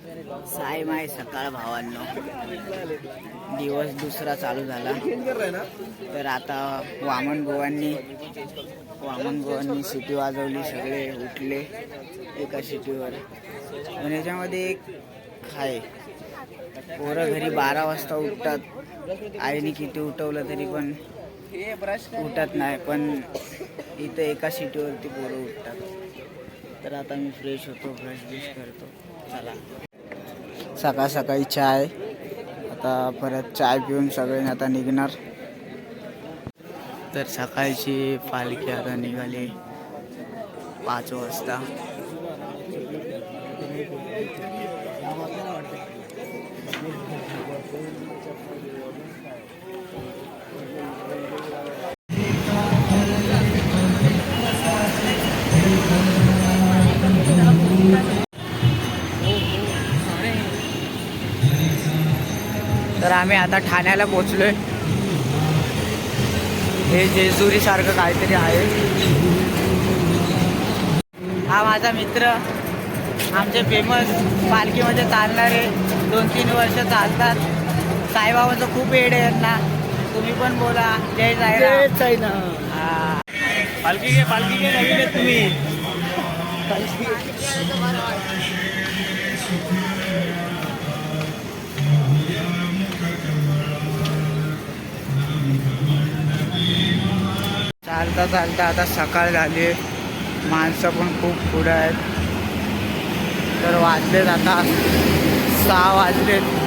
साई माय सकाळ भावांनो, दिवस दुसरा चालू झाला. तर आता वामन गोवांनी सिटी वाजवली, सगळे उठले एका सिटीवर. पण याच्यामध्ये एक आहे, पोरं घरी 12 वाजता उठतात. आईने किती उठवलं तरी पण उठत नाही, पण इथं एका सिटीवरती पोरं उठतात. तर आता मी फ्रेश होतो, ब्रश करतो. चला, सकाळ सकाळी चाय, आता परत चाय पिऊन सगळे आता निघणार. तर सकाळची पालखी आता निघाली 5 वाजता. तर आम्ही आता ठाण्याला पोचलोय. हे जेजुरी सारखं काहीतरी आहे. हा माझा मित्र, आमचे फेमस पालखीमध्ये चालणारे 2-3 वर्ष चालतात. साईबाबांचं खूप वेळ आहे यांना. तुम्ही पण बोला जय साईराम. हा, पालखी घे नवीन तुम्ही. चालता चालता आता सकाळ झाली, माणसं पण खूप पुढे आहेत. तर वाजलेत आता 6 वाजलेत.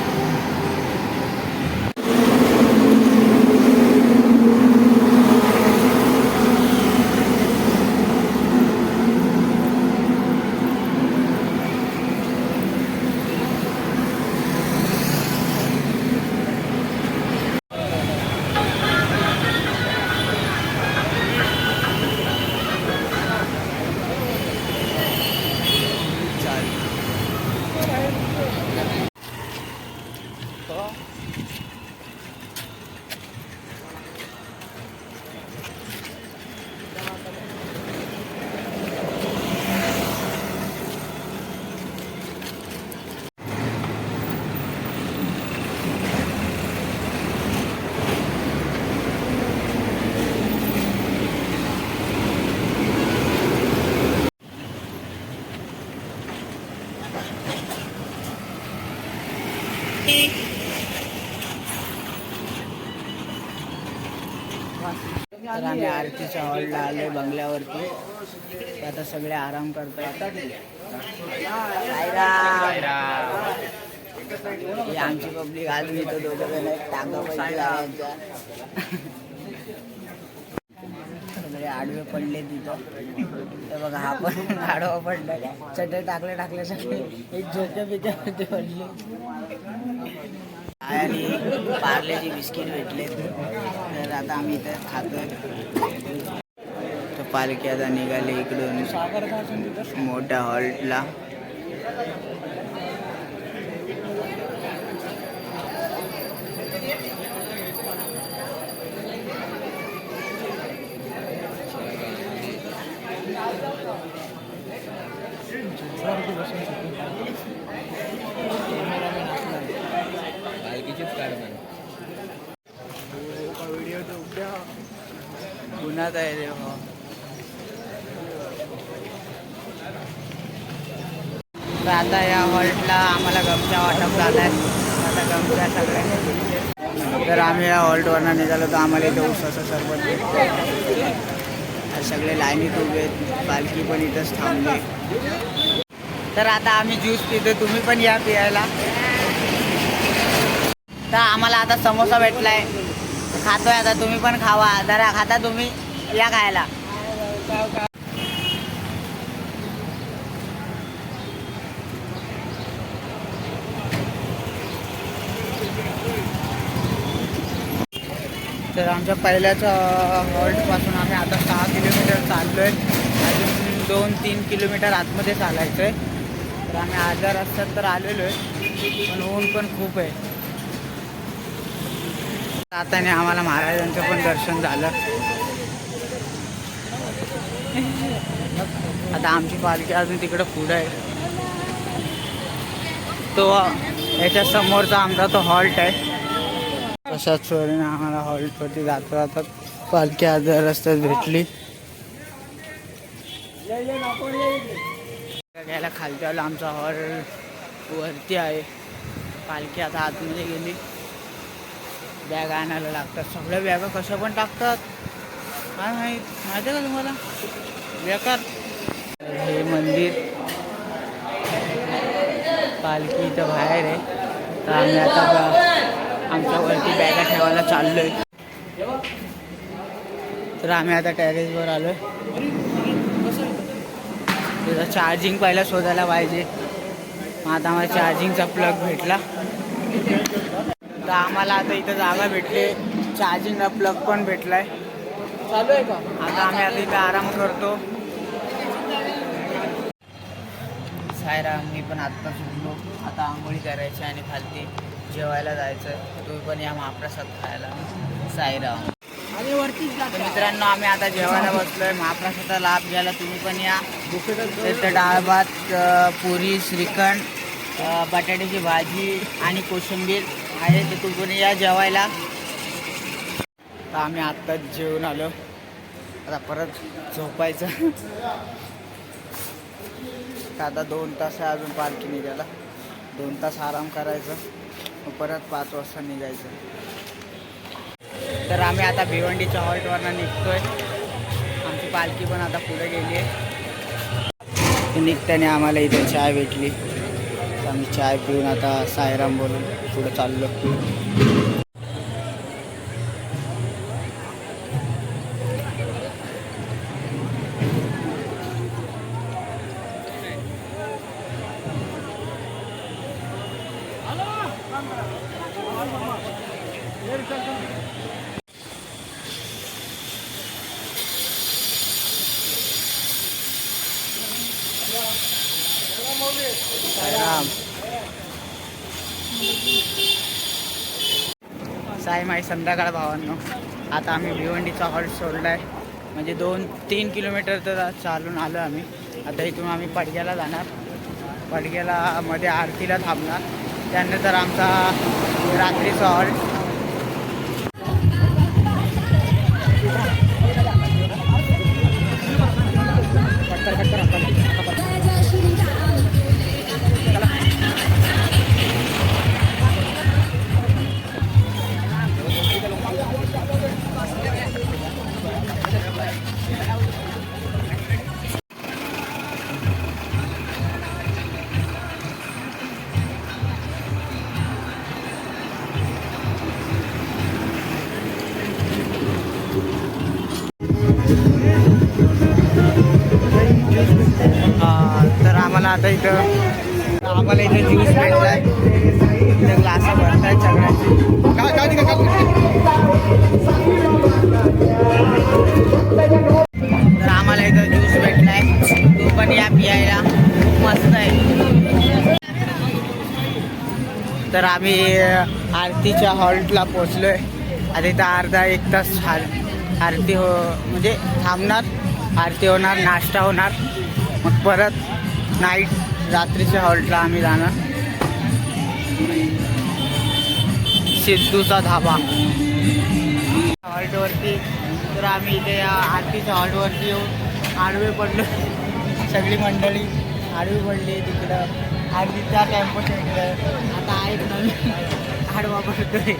तर आम्ही आरतीच्या हॉलला आलोय बंगल्यावरती. आता सगळे आराम करतात. ही आमची पब्लिक. अजून इथं 2 जण टांगा सगळे आडवे पडले तिथं. तर बघा, हा पण आडवा पडला, चटई टाकले सगळे. एक झोक्या पिक्यामध्ये पडले. आणि पार्लेची बिस्किट भेटले. तर आता आम्ही इथं खातोय. तर पालखी आता निघाली इकडून मोठ्या हॉलला. पुण्यात आहे रे हो. तर आता या हॉल्टला आम्हाला गमछा वाटप झालाय. आता गमछा सगळ्या. तर आम्ही या हॉल्टवरनं निघालो, तर आम्हाला इथं उसाचं सरबत भेटतं. सगळे लाईनीत उभे आहेत. पालखी पण इथंच थांबली. तर आता आम्ही ज्यूस पितो, तुम्ही पण या पियायला. तर आम्हाला आता समोसा भेटलाय, खातोय. आता तुम्ही पण खावा. जरा खाता तुम्ही, या खायला. तर आमच्या पहिल्याच हॉल्टपासून आम्ही आता 6 किलोमीटर चाललोय. अजून 2-3 किलोमीटर आतमध्ये चालायचं आहे. तर आम्ही आजार असतात तर आलेलो आहे, पण ऊन पण खूप आहे. आता आम्हाला महाराजांचं पण दर्शन झालं. आता आमची पालखी अजून तिकडं पुढं आहे. तो याच्या समोरचा आमचा तो हॉल्ट आहे. तशाच चोरीने आम्हाला हॉल्टवरती जाता जातात पालखी आज रस्त्यात भेटली. घ्यायला खालच्या आमचा हॉल वरती आहे. पालखी आता आतमध्ये गेली. बॅग आणायला लागतात. सगळ्या बॅगा कशा पण टाकतात काय माहिती आहे का तुम्हाला? बेकार. हे मंदिर पालखीच्या बाहेर आहे. तर आम्ही आता आमच्या वरती बॅगा ठेवायला चाललोय. तर आम्ही आता टेरेसवर आलोय. त्याचा चार्जिंग पहिला शोधायला पाहिजे. मग आता आम्हाला चार्जिंगचा प्लग भेटला. तर आम्हाला आता इथं जागा भेटली. चार्जिंगचा प्लग पण भेटलाय. चालू आहे का? आता आम्ही आता इथं आराम करतो. सायराम मी पण आत्ता सुटलो. आता आंघोळी करायची आणि खालती जेवायला जायचं. तुम्ही पण या महाप्रसाद खायला. सायराम. तर मित्रांनो आम्ही आता जेवायला बसलोय. महाप्रसादाचा लाभ घ्यायला तुम्ही पण या. तिथं डाळ भात, पुरी, श्रीखंड, बटाट्याची भाजी आणि कोशिंबीर आहे. तर तुम्ही पण या जेवायला. तर आम्ही आत्ताच जेवून आलो. आता परत झोपायचं. आता 2 तास आहे अजून पालखी निघायला. 2 तास आराम करायचं. परत 5 वाजता निघायचं. तर आम्ही आता भिवंडीच्या हॉल्टवरनं निघतोय. आमची पालखी पण आता पुढे गेली आहे. निघताना आम्हाला इथे चाय भेटली. तर आम्ही चाय पिऊन आता सायराम बोलून पुढे चाललो. साई माई संध्याकाळ भावांनो. आता आम्ही भिवंडीचा हॉल्ट सोडलाय. म्हणजे 2-3 किलोमीटर तर चालून आलो आम्ही. आता इथून आम्ही पडग्याला जाणार. पडग्याला मध्ये आरतीला थांबणार. त्यानंतर आमचा रात्रीचा हॉल्ट. तर आम्हाला इथं ज्यूस भेटलाय. इथं ग्लास भरतायत सगळ्यांची. तर आम्हाला इथं ज्यूस भेटलाय. तू पण या पियायला. खूप मस्त आहे. तर आम्ही आरतीच्या हॉल्टला पोचलोय. आता इथं अर्धा 1 तास आरती म्हणजे थांबणार. आरती होणार, नाश्ता होणार. मग परत रात्रीच्या हॉल्टला आम्ही जाणार. सिद्धूचा धाबा हॉल्टवरती. तर आम्ही इथे या आरतीच्या हॉल्टवरती येऊन आडवे पडलो. सगळी मंडळी आडवी पडली तिकडं. आरतीचा टेम्पो इकडं. आता आहे नवीन आडवा पडतोय.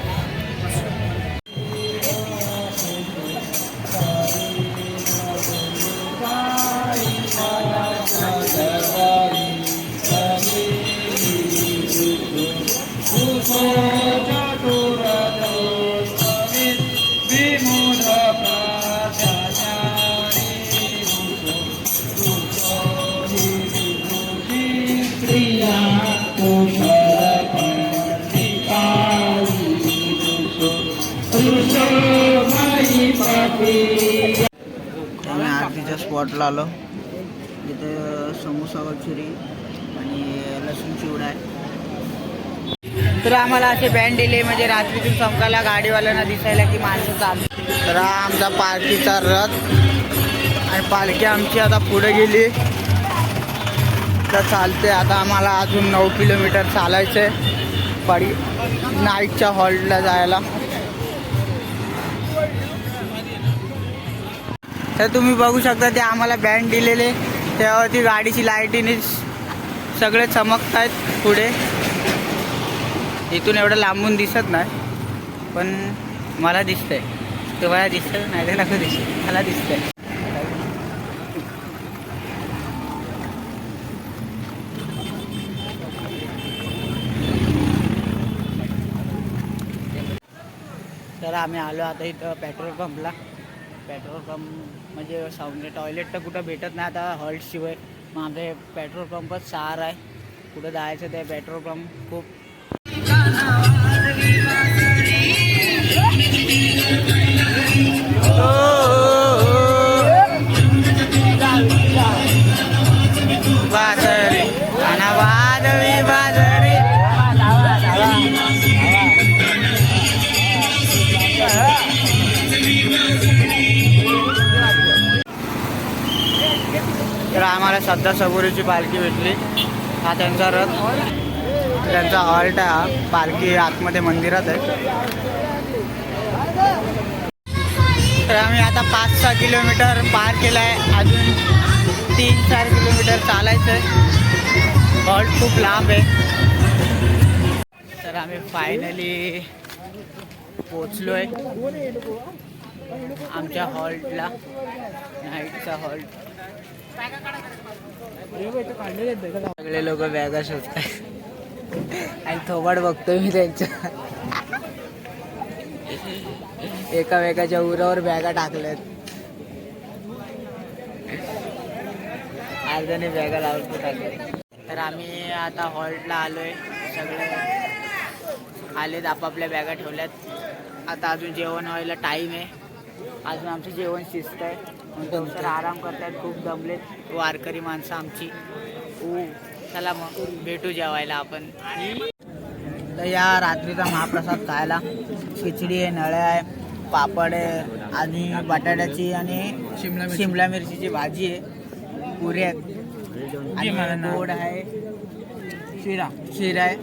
आम्ही आरतीच्या स्पॉटला आलो. जिथे समोसा कचोरी आणि लसूण चिवडा आहे. तर आम्हाला असे बँड दिले म्हणजे रात्रीतून चमकाला गाडीवाल्यांना दिसायला की माणसं चालू. तर हा आमचा पालखीचा रथ आणि पालखी आमची आता पुढे गेली. आता चालते. आता आम्हाला अजून 9 किलोमीटर चालायचं आहे पडी नाईटच्या हॉल्टला जायला. तर तुम्ही बघू शकता ते आम्हाला बँड दिलेले त्यावरती गाडीची लाईटीने सगळे चमकत आहेत पुढे. इथून एवढं लांबून दिसत नाही पण मला दिसतंय. तुम्हाला दिसतं नाही तर नको दिसत, मला दिसतंय. तर आम्ही आलो आता इथं पेट्रोल पंपला. पेट्रोल पंप म्हणजे साऊंड टॉयलेट तर कुठं भेटत नाही आता हॉल्टशिवाय. मग आमचे पेट्रोल पंपच सहारा आहे. कुठं जायचं ते पेट्रोल पंप खूप. बाजरी आणि वादळी बाजरी. तर आम्हाला सध्या सबुरीची पालखी भेटली. हा त्यांचा रथ, त्यांचा हॉल्ट आहे. हा पालखी आतमध्ये मंदिरात आहे. तर आम्ही आता 5-6 किलोमीटर पार केलं आहे. अजून 3-4 किलोमीटर चालायचं आहे. हॉल्ट खूप लांब आहे. तर आम्ही फायनली पोचलो आहे आमच्या हॉल्टला, नाईटचा हॉल्ट. सगळे लोक बॅगा शोधतात आणि थोबाड बघतोय मी त्यांच्या. एका वेगाच्या उरावर बॅगा टाकल्यात. अर्ध्याने बॅगा लावून टाकले. तर आम्ही आता हॉल्टला आलोय. सगळे आलेत, आपापल्या बॅगा ठेवल्यात. आता अजून जेवण व्हायला टाईम आहे. अजून आमचं जेवण शिस्त आहे. तर आराम करतात, खूप दमलेत वारकरी माणसं आमची. चला मग भेटू जेवायला आपण. तर या रात्रीचा महाप्रसाद खायला खिचडी आहे, नळ्या आहे, पापड आहे आणि बटाट्याची आणि शिमला मिरचीची भाजी आहे, पुऱ्या आहेत आणि गोड आहे, शिरा आहे.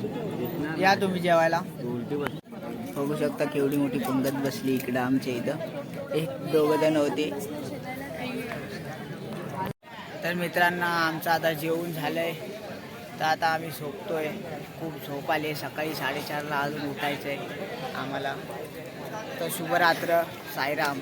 या तुम्ही जेवायला. बघू शकता केवढी मोठी पंगत बसली इकडं आमच्या इथं. 1-2 जण होते. तर मित्रांना आमचं आता जेवण झालंय. तर आता आम्ही झोपतोय. खूप झोप आली. सकाळी 4:30ला अजून उठायचं आहे आम्हाला. तर शुभरात्र. साईराम.